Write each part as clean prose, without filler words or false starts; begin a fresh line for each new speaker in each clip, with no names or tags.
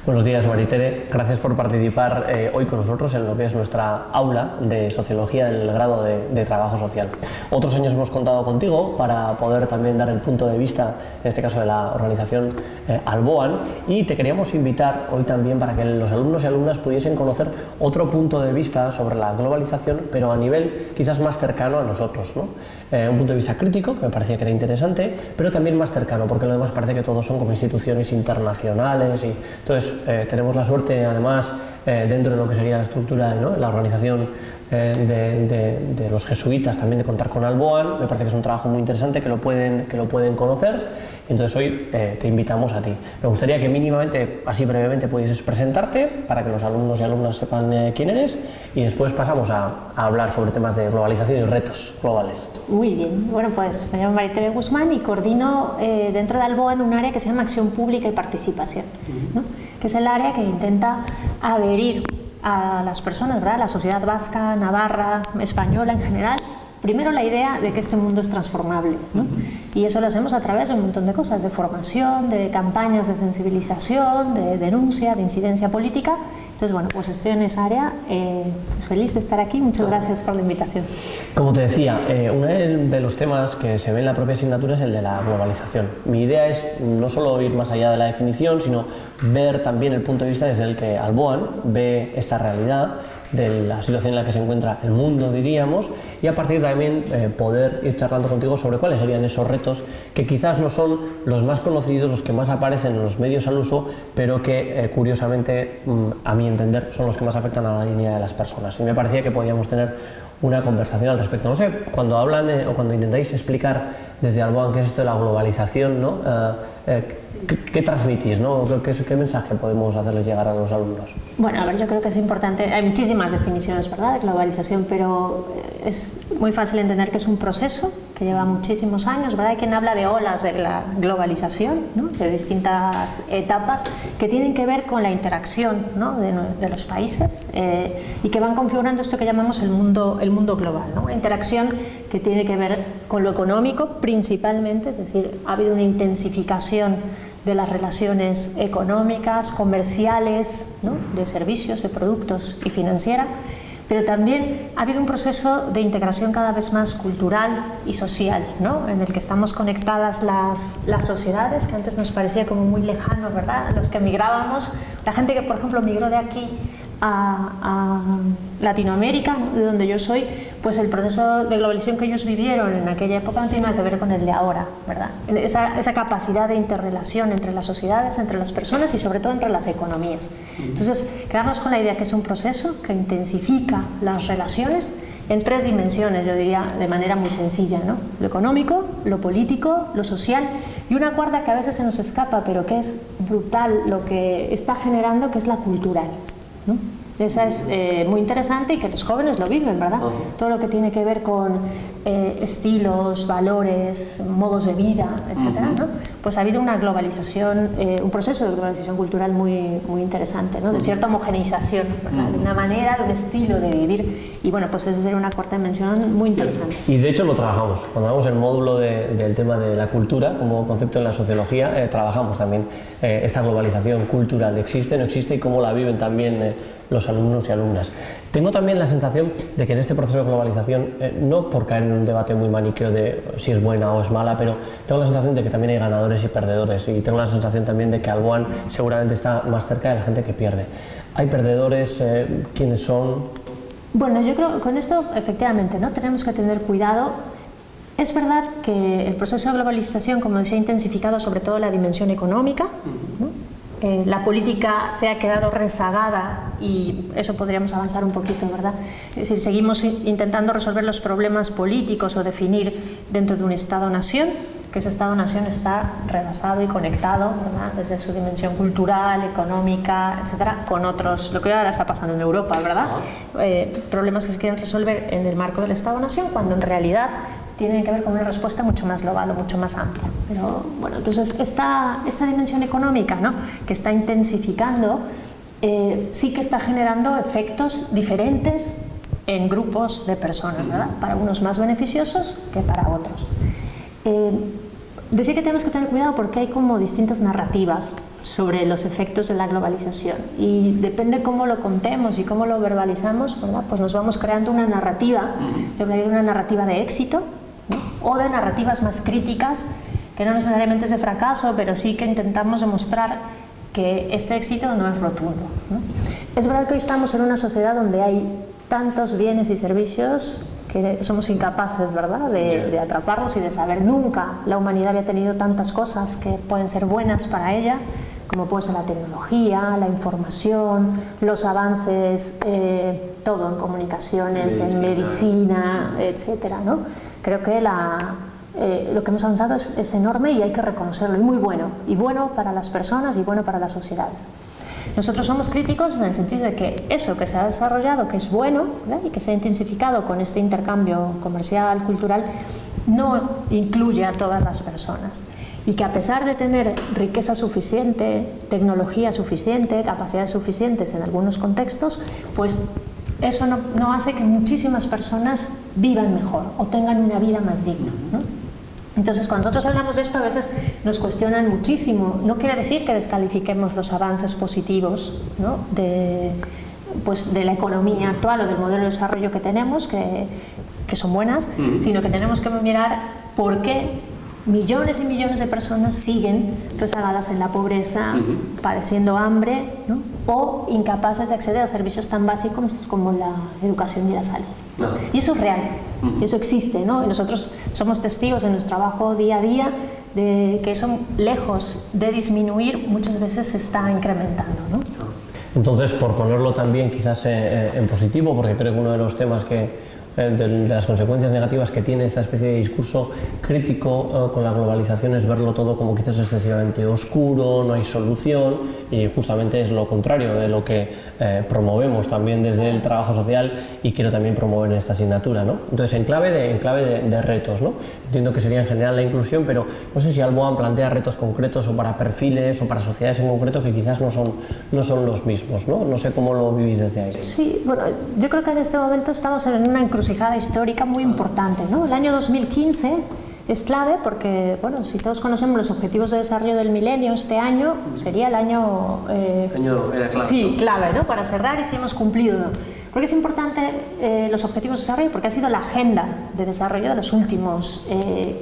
Buenos días, Maritere. Gracias por participar hoy con nosotros en lo que es nuestra aula de Sociología del grado de Trabajo Social. Otros años hemos contado contigo para poder también dar el punto de vista, en este caso de la organización Alboan, y te queríamos invitar hoy también para que los alumnos y alumnas pudiesen conocer otro punto de vista sobre la globalización, pero a nivel quizás más cercano a nosotros, ¿no? Un punto de vista crítico, que me parecía que era interesante, pero también más cercano, porque lo demás parece que todos son como instituciones internacionales. Y entonces tenemos la suerte, además, dentro de lo que sería la estructura, ¿no?, la organización de los jesuitas, también de contar con Alboan. Me parece que es un trabajo muy interesante, que lo pueden conocer. Entonces hoy te invitamos a ti. Me gustaría que mínimamente, así brevemente, pudieses presentarte para que los alumnos y alumnas sepan quién eres, y después pasamos a hablar sobre temas de globalización y retos globales.
Muy bien. Bueno, pues me llamo Maritere Guzmán y coordino dentro de Alboan un área que se llama Acción Pública y Participación, ¿no?, que es el área que intenta adherir a las personas, ¿verdad?, la sociedad vasca, navarra, española en general, primero la idea de que este mundo es transformable, ¿no? Y eso lo hacemos a través de un montón de cosas, de formación, de campañas de sensibilización, de denuncia, de incidencia política. Entonces, bueno, pues estoy en esa área, pues feliz de estar aquí. Muchas gracias por la invitación.
Como te decía, uno de los temas que se ve en la propia asignatura es el de la globalización. Mi idea es no solo ir más allá de la definición, sino ver también el punto de vista desde el que Alboan ve esta realidad, de la situación en la que se encuentra el mundo, diríamos, y a partir de también poder ir charlando contigo sobre cuáles serían esos retos que quizás no son los más conocidos, los que más aparecen en los medios al uso, pero que curiosamente, a mi entender, son los que más afectan a la dignidad de las personas. Y me parecía que podíamos tener una conversación al respecto. No sé, cuando hablan o cuando intentáis explicar desde Alboan qué es esto de la globalización, ¿no?, ¿qué transmitís, ¿no? ¿Qué mensaje podemos hacerles llegar a los alumnos?
Bueno, a ver, yo creo que es importante, hay muchísimas definiciones, ¿verdad?, de globalización, pero es muy fácil entender que es un proceso que lleva muchísimos años, ¿verdad? Hay quien habla de olas de la globalización, ¿no?, de distintas etapas que tienen que ver con la interacción, ¿no?, de los países y que van configurando esto que llamamos el mundo global, ¿no? Una interacción que tiene que ver con lo económico principalmente, es decir, ha habido una intensificación de las relaciones económicas, comerciales, ¿no?, de servicios, de productos y financiera, pero también ha habido un proceso de integración cada vez más cultural y social, ¿no?, en el que estamos conectadas las sociedades, que antes nos parecía como muy lejano, ¿verdad?, los que migrábamos, la gente que, por ejemplo, migró de aquí a Latinoamérica, de donde yo soy, pues el proceso de globalización que ellos vivieron en aquella época no tiene nada que ver con el de ahora, ¿verdad? Esa capacidad de interrelación entre las sociedades, entre las personas y sobre todo entre las economías. Entonces, quedarnos con la idea que es un proceso que intensifica las relaciones en tres dimensiones, yo diría de manera muy sencilla, ¿no? Lo económico, lo político, lo social, y una cuarta que a veces se nos escapa, pero que es brutal lo que está generando, que es la cultural, ¿no? Esa es muy interesante y que los jóvenes lo viven, ¿verdad? Todo lo que tiene que ver con estilos, valores, modos de vida, etcétera, ¿no? Pues ha habido una globalización, un proceso de globalización cultural muy interesante, ¿no?, de cierta homogeneización, ¿verdad?, de una manera, de un estilo de vivir, y bueno, pues esa sería una cuarta dimensión muy interesante.
Y de hecho lo trabajamos, cuando vamos el módulo del tema de la cultura como concepto en la sociología, trabajamos también esta globalización cultural, existe, no existe, y cómo la viven también los alumnos y alumnas. Tengo también la sensación de que en este proceso de globalización, no por caer en un debate muy maniqueo de si es buena o es mala, pero tengo la sensación de que también hay ganadores y perdedores, y tengo la sensación también de que Alboan seguramente está más cerca de la gente que pierde. ¿Hay perdedores? ¿Quiénes son?
Bueno, yo creo que con esto efectivamente, ¿no?, tenemos que tener cuidado. Es verdad que el proceso de globalización, como decía, ha intensificado sobre todo la dimensión económica, ¿no? La política se ha quedado rezagada y eso podríamos avanzar un poquito, ¿verdad? Es decir, seguimos intentando resolver los problemas políticos o definir dentro de un Estado-nación, que ese Estado-nación está rebasado y conectado, ¿verdad?, desde su dimensión cultural, económica, etcétera, con otros, lo que ahora está pasando en Europa, ¿verdad? Problemas que se quieren resolver en el marco del Estado-nación, cuando en realidad tienen que ver con una respuesta mucho más global o mucho más amplia. Pero bueno, entonces esta dimensión económica, ¿no?, que está intensificando, sí que está generando efectos diferentes en grupos de personas, ¿verdad?, para unos más beneficiosos que para otros. Decía que tenemos que tener cuidado porque hay como distintas narrativas sobre los efectos de la globalización, y depende cómo lo contemos y cómo lo verbalizamos, ¿verdad? Pues nos vamos creando una narrativa, una narrativa de éxito, ¿no? O de narrativas más críticas, que no necesariamente es de fracaso, pero sí que intentamos demostrar que este éxito no es rotundo, ¿no? Es verdad que hoy estamos en una sociedad donde hay tantos bienes y servicios que somos incapaces, ¿verdad?, de atraparlos y de saber. Nunca la humanidad había tenido tantas cosas que pueden ser buenas para ella, como puede ser la tecnología, la información, los avances, todo en comunicaciones, en medicina, etcétera, ¿no? Creo que lo que hemos avanzado es enorme y hay que reconocerlo, y bueno para las personas y bueno para las sociedades. Nosotros somos críticos en el sentido de que eso que se ha desarrollado, que es bueno, ¿verdad?, y que se ha intensificado con este intercambio comercial, cultural, no incluye a todas las personas, y que a pesar de tener riqueza suficiente, tecnología suficiente, capacidades suficientes en algunos contextos, pues eso no hace que muchísimas personas vivan mejor o tengan una vida más digna, ¿no? Entonces, cuando nosotros hablamos de esto, a veces nos cuestionan muchísimo. No quiere decir que descalifiquemos los avances positivos, ¿no?, de la economía actual o del modelo de desarrollo que tenemos, que son buenas, sino que tenemos que mirar por qué millones y millones de personas siguen rezagadas en la pobreza, padeciendo hambre, ¿no?, o incapaces de acceder a servicios tan básicos como la educación y la salud. Y eso es real, y eso existe, ¿no? Y nosotros somos testigos en nuestro trabajo día a día de que eso, lejos de disminuir, muchas veces se está incrementando, ¿no?
Entonces, por ponerlo también quizás en positivo, porque creo que uno de los temas de las consecuencias negativas que tiene esta especie de discurso crítico con la globalización es verlo todo como quizás excesivamente oscuro, no hay solución, y justamente es lo contrario de lo que promovemos también desde el trabajo social y quiero también promover en esta asignatura, ¿no? Entonces, en clave de retos, ¿no? Entiendo que sería en general la inclusión, pero no sé si Alboan plantea retos concretos o para perfiles o para sociedades en concreto que quizás no son los mismos, ¿no? No sé cómo lo vivís desde ahí.
Sí, bueno, yo creo que en este momento estamos en una encrucijada histórica muy importante, ¿no? El año 2015 es clave porque, bueno, si todos conocemos los objetivos de desarrollo del milenio, este año sería el año...
era clave.
Sí, clave, ¿no?, para cerrar y si hemos cumplido o no. Porque es importante los objetivos de desarrollo, porque ha sido la agenda de desarrollo de los últimos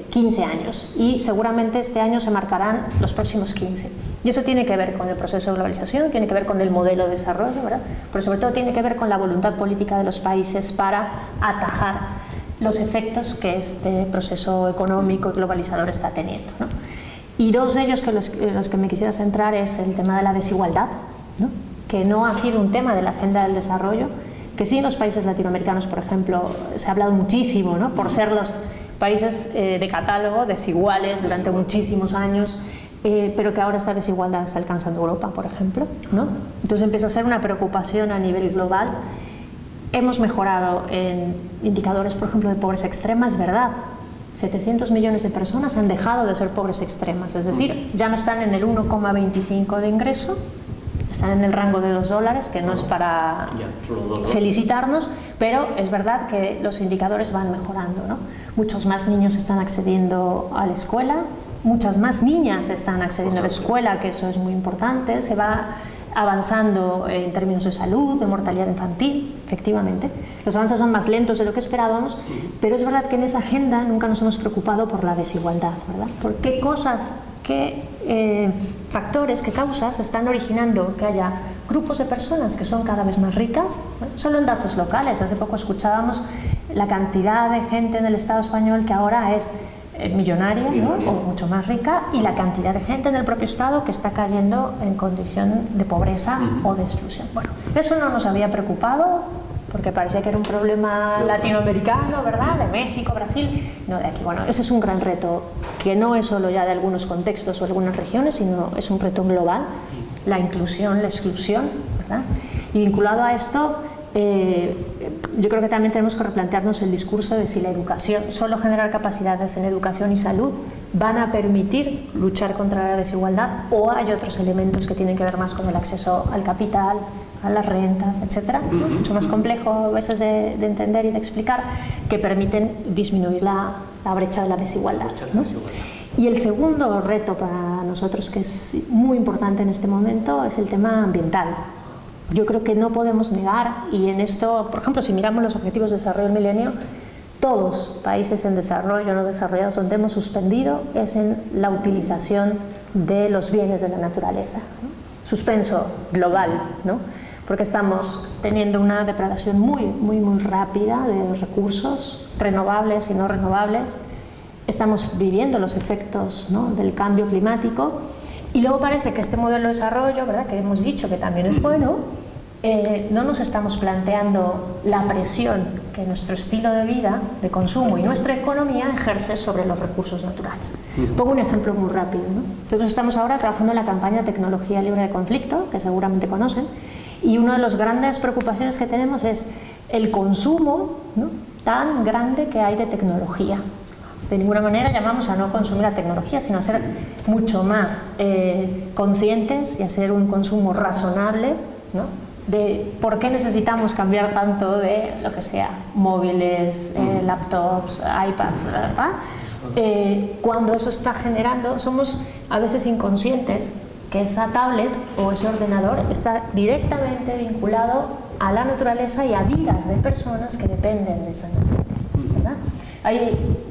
15 años y seguramente este año se marcarán los próximos 15. Y eso tiene que ver con el proceso de globalización, tiene que ver con el modelo de desarrollo, ¿verdad?, pero sobre todo tiene que ver con la voluntad política de los países para atajar los efectos que este proceso económico y globalizador está teniendo, ¿no? Y dos de ellos los que me quisiera centrar es el tema de la desigualdad, ¿no?, que no ha sido un tema de la agenda del desarrollo, que sí en los países latinoamericanos, por ejemplo, se ha hablado muchísimo, ¿no?, por ser los países de catálogo desiguales durante muchísimos años, pero que ahora esta desigualdad está alcanzando Europa, por ejemplo, ¿no? Entonces empieza a ser una preocupación a nivel global. Hemos mejorado en indicadores, por ejemplo, de pobreza extrema, es verdad. 700 millones de personas han dejado de ser pobres extremas, es decir, ya no están en el 1,25 de ingreso, están en el rango de $2, que no es para felicitarnos, pero es verdad que los indicadores van mejorando, ¿no? Muchos más niños están accediendo a la escuela, muchas más niñas están accediendo a la escuela, que eso es muy importante, se va avanzando en términos de salud, de mortalidad infantil, efectivamente. Los avances son más lentos de lo que esperábamos, pero es verdad que en esa agenda nunca nos hemos preocupado por la desigualdad, ¿verdad? Por qué cosas, qué factores, qué causas están originando que haya grupos de personas que son cada vez más ricas. Bueno, solo en datos locales, hace poco escuchábamos la cantidad de gente en el Estado español que ahora es millonaria, ¿no?, o mucho más rica, y la cantidad de gente en el propio Estado que está cayendo en condición de pobreza o de exclusión. Bueno, eso no nos había preocupado porque parecía que era un problema latinoamericano, ¿verdad?, de México, Brasil, no de aquí. Bueno, ese es un gran reto que no es solo ya de algunos contextos o algunas regiones, sino es un reto global, la inclusión, la exclusión, ¿verdad? Y vinculado a esto, yo creo que también tenemos que replantearnos el discurso de si la educación, solo generar capacidades en educación y salud van a permitir luchar contra la desigualdad, o hay otros elementos que tienen que ver más con el acceso al capital, a las rentas, etcétera, ¿no?, mucho más complejo a veces de entender y de explicar, que permiten disminuir la brecha de la desigualdad, ¿no? Y el segundo reto para nosotros que es muy importante en este momento es el tema ambiental. Yo creo que no podemos negar, y en esto, por ejemplo, si miramos los Objetivos de Desarrollo del Milenio, todos países en desarrollo, no desarrollados, donde hemos suspendido es en la utilización de los bienes de la naturaleza, ¿no? Suspenso global, ¿no? Porque estamos teniendo una depredación muy rápida de recursos renovables y no renovables. Estamos viviendo los efectos, ¿no?, del cambio climático, y luego parece que este modelo de desarrollo, ¿verdad?, que hemos dicho que también es bueno, no nos estamos planteando la presión que nuestro estilo de vida, de consumo y nuestra economía ejerce sobre los recursos naturales. Pongo un ejemplo muy rápido, ¿no? Nosotros estamos ahora trabajando en la campaña Tecnología Libre de Conflicto, que seguramente conocen, y una de las grandes preocupaciones que tenemos es el consumo, ¿no?, tan grande que hay de tecnología. De ninguna manera llamamos a no consumir la tecnología, sino a ser mucho más conscientes y a hacer un consumo razonable, ¿no?, de por qué necesitamos cambiar tanto de lo que sea, móviles, laptops, iPads, ¿verdad? Cuando eso está generando, somos a veces inconscientes que esa tablet o ese ordenador está directamente vinculado a la naturaleza y a vidas de personas que dependen de esa naturaleza, ¿verdad?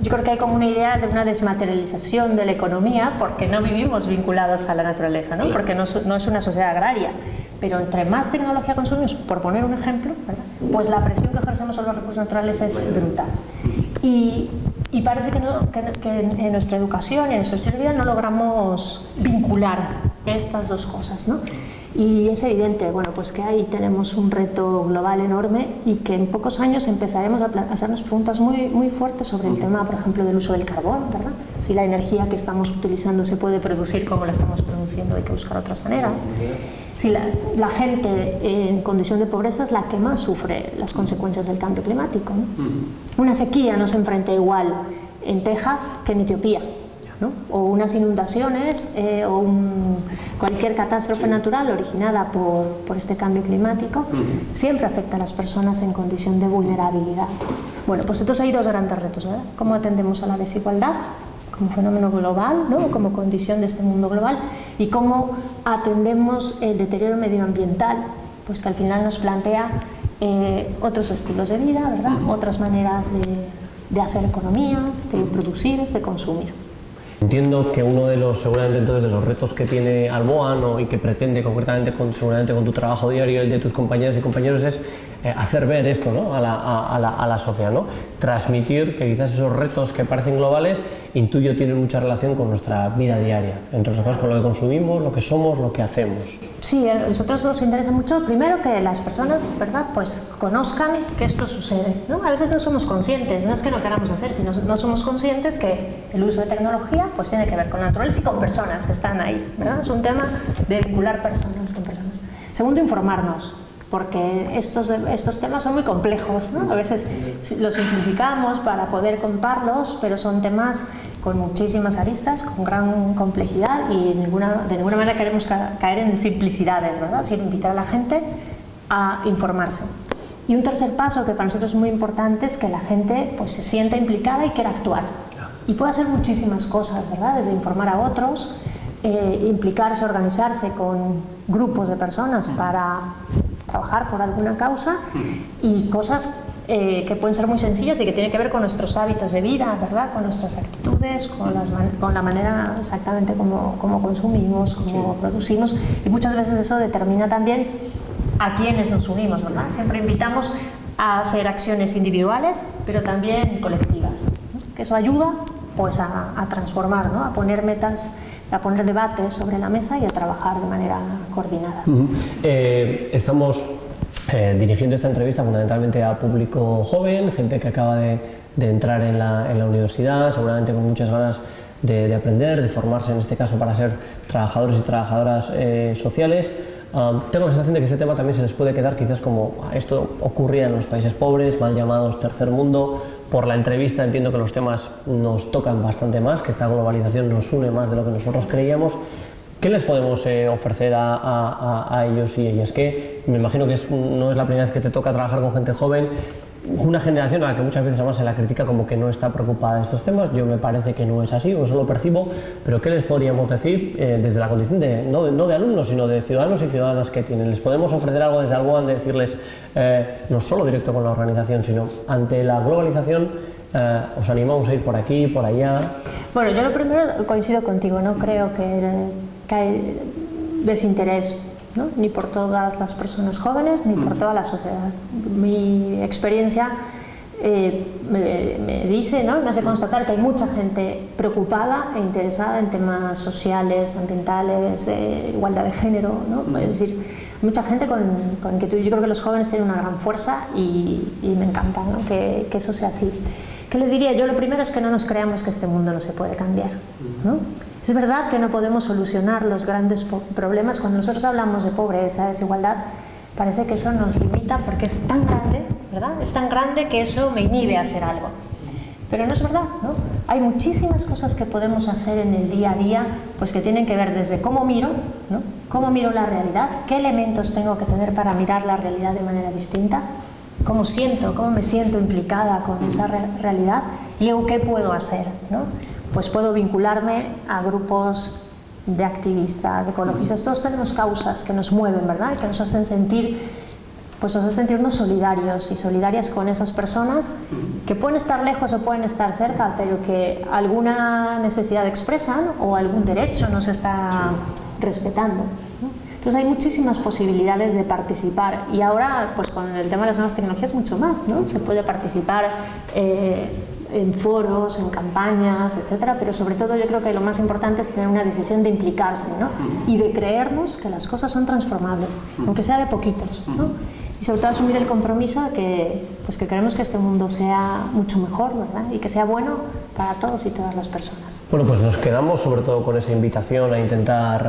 Yo creo que hay como una idea de una desmaterialización de la economía porque no vivimos vinculados a la naturaleza, ¿no? Porque no es una sociedad agraria. Pero entre más tecnología consumimos, por poner un ejemplo, ¿verdad?, pues la presión que ejercemos sobre los recursos naturales es brutal. Y parece que en nuestra educación y en nuestro estilo de vida no logramos vincular estas dos cosas, ¿no? Y es evidente, bueno, pues que ahí tenemos un reto global enorme y que en pocos años empezaremos a hacernos preguntas muy fuertes sobre el tema, por ejemplo, del uso del carbón, ¿verdad? Si la energía que estamos utilizando se puede producir como la estamos produciendo, hay que buscar otras maneras. Si la gente en condición de pobreza es la que más sufre las consecuencias del cambio climático, ¿no? Una sequía no se enfrenta igual en Texas que en Etiopía, ¿no? O unas inundaciones o cualquier catástrofe natural originada por este cambio climático siempre afecta a las personas en condición de vulnerabilidad. Bueno, pues entonces hay dos grandes retos, ¿verdad? ¿Cómo atendemos a la desigualdad como fenómeno global, ¿no?, como condición de este mundo global, y cómo atendemos el deterioro medioambiental, pues que al final nos plantea otros estilos de vida, ¿verdad?, otras maneras de hacer economía, de producir, de consumir.
Entiendo que uno de los, seguramente entonces, de los retos que tiene Alboa, ¿no?, y que pretende concretamente seguramente con tu trabajo diario y el de tus compañeras y compañeros es hacer ver esto, ¿no?, a la sociedad, ¿no?, transmitir que quizás esos retos que parecen globales, intuyo, tienen mucha relación con nuestra vida diaria, entre otras cosas con lo que consumimos, lo que somos, lo que hacemos. Sí, a nosotros nos interesa mucho, primero, que las personas, ¿verdad?, pues conozcan que esto sucede, ¿no? A veces no somos conscientes, no es que no queramos hacer, sino no somos conscientes que el uso de tecnología pues tiene que ver con la naturaleza y con personas que están ahí, ¿verdad? Es un tema de vincular personas con personas. Segundo, informarnos, porque estos temas son muy complejos, ¿no? A veces los simplificamos para poder contarlos, pero son temas con muchísimas aristas, con gran complejidad, y de ninguna manera queremos caer en simplicidades, ¿verdad?, sino invitar a la gente a informarse. Y un tercer paso que para nosotros es muy importante es que la gente pues se sienta implicada y quiera actuar. Y puede hacer muchísimas cosas, ¿verdad?, desde informar a otros, implicarse, organizarse con grupos de personas para trabajar por alguna causa, y cosas que pueden ser muy sencillas y que tienen que ver con nuestros hábitos de vida, ¿verdad?, con nuestras actitudes, con la manera exactamente como consumimos, como producimos, y muchas veces eso determina también a quiénes nos unimos, ¿verdad? Siempre invitamos a hacer acciones individuales, pero también colectivas, ¿no?, que eso ayuda pues a transformar, ¿no?, a poner metas, a poner debates sobre la mesa y a trabajar de manera coordinada. Estamos dirigiendo esta entrevista fundamentalmente a público joven, gente que acaba de entrar en la universidad, seguramente con muchas ganas de aprender, de formarse en este caso para ser trabajadores y trabajadoras sociales. Tengo la sensación de que este tema también se les puede quedar quizás como esto ocurría en los países pobres, mal llamados tercer mundo. Por la entrevista entiendo que los temas nos tocan bastante más, que esta globalización nos une más de lo que nosotros creíamos. ¿Qué les podemos ofrecer a ellos y ellas? Que me imagino que no es la primera vez que te toca trabajar con gente joven. una generación a la que muchas veces además se la critica como que no está preocupada de estos temas. Yo me parece que no es así, o eso lo percibo, pero ¿qué les podríamos decir desde la condición de, no de alumnos, sino de ciudadanos y ciudadanas que tienen? ¿Les podemos ofrecer algo desde Alboan de decirles, no solo directo con la organización, sino ante la globalización, os animamos a ir por aquí, por allá?
Bueno, yo lo primero coincido contigo, no creo que hay desinterés, ¿no? Ni por todas las personas jóvenes, ni por toda la sociedad. Mi experiencia me dice, ¿no? Me hace constatar que hay mucha gente preocupada e interesada en temas sociales, ambientales, de igualdad de género, ¿no? Es decir, mucha gente con inquietud. Yo creo que los jóvenes tienen una gran fuerza y me encanta, ¿no? que eso sea así. ¿Qué les diría? Yo lo primero es que no nos creamos que este mundo no se puede cambiar, ¿no? Es verdad que no podemos solucionar los grandes problemas. Cuando nosotros hablamos de pobreza, desigualdad, parece que eso nos limita porque es tan grande, ¿verdad? Es tan grande que eso me inhibe a hacer algo. Pero no es verdad, ¿no? Hay muchísimas cosas que podemos hacer en el día a día, pues que tienen que ver desde cómo miro, ¿no? Cómo miro la realidad, qué elementos tengo que tener para mirar la realidad de manera distinta, cómo me siento implicada con esa realidad y luego qué puedo hacer, ¿no? Pues puedo vincularme a grupos de activistas, de ecologistas. Todos tenemos causas que nos mueven, ¿verdad? Y que nos hacen sentir, pues nos hacen sentirnos solidarios y solidarias con esas personas que pueden estar lejos o pueden estar cerca, pero que alguna necesidad expresan o algún derecho no se está respetando, ¿no? Entonces hay muchísimas posibilidades de participar y ahora, pues con el tema de las nuevas tecnologías, mucho más, ¿no? Se puede participar en foros, en campañas, etcétera, pero sobre todo yo creo que lo más importante es tener una decisión de implicarse, ¿no? Y de creernos que las cosas son transformables, aunque sea de poquitos, ¿no? Y sobre todo asumir el compromiso de que, pues que queremos que este mundo sea mucho mejor, ¿verdad? Y que sea bueno para todos y todas las personas.
Bueno, pues nos quedamos sobre todo con esa invitación a intentar,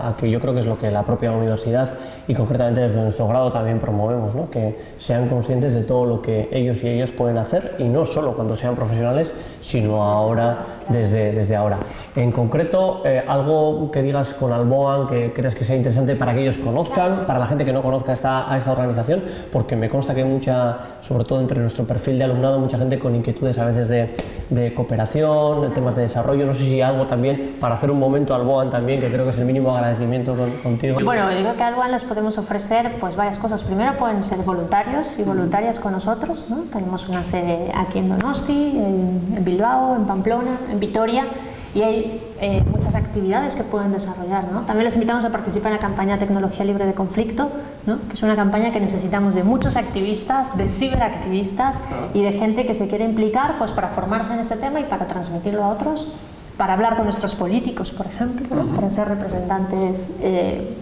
a que yo creo que es lo que la propia universidad y concretamente desde nuestro grado también promovemos, ¿no? Que sean conscientes de todo lo que ellos y ellas pueden hacer y no solo cuando sean profesionales, sino ahora, desde ahora. En concreto, algo que digas con Alboan que creas que sea interesante para que ellos conozcan, para la gente que no conozca a esta organización, porque me consta que hay mucha, sobre todo entre nuestro perfil de alumnado, mucha gente con inquietudes a veces de cooperación, de temas de desarrollo. No sé si algo también para hacer un momento a Alboan también, que creo que es el mínimo agradecimiento contigo.
Bueno, yo creo que a Alboan les podemos ofrecer pues varias cosas. Primero pueden ser voluntarios y voluntarias con nosotros, ¿no? Tenemos una sede aquí en Donosti, en Bilbao, en Pamplona, en Vitoria, y hay muchas actividades que pueden desarrollar, ¿no? También les invitamos a participar en la campaña Tecnología Libre de Conflicto, ¿no? Que es una campaña que necesitamos de muchos activistas, de ciberactivistas y de gente que se quiere implicar pues, para formarse en este tema y para transmitirlo a otros, para hablar con nuestros políticos, por ejemplo, ¿no? Para ser representantes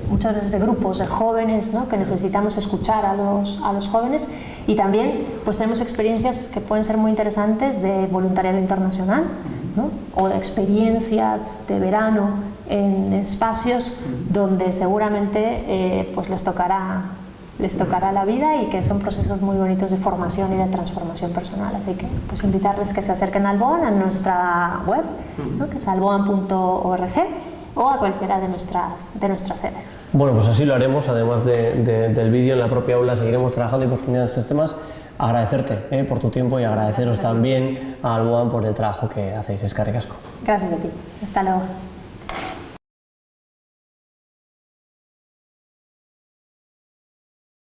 muchas veces de grupos de jóvenes, ¿no? Que necesitamos escuchar a los jóvenes, y también pues tenemos experiencias que pueden ser muy interesantes de voluntariado internacional, ¿no? O de experiencias de verano en espacios donde seguramente pues les tocará la vida y que son procesos muy bonitos de formación y de transformación personal. Así que pues invitarles que se acerquen a Alboan, a nuestra web, ¿no? Que es alboan.org, o a cualquiera de nuestras sedes.
Bueno, pues así lo haremos. Además del vídeo, en la propia aula seguiremos trabajando y profundizando en estos temas. Agradecerte por tu tiempo y agradeceros también a Alboan por el trabajo que hacéis. Eskerrik asko.
Gracias a ti. Hasta luego.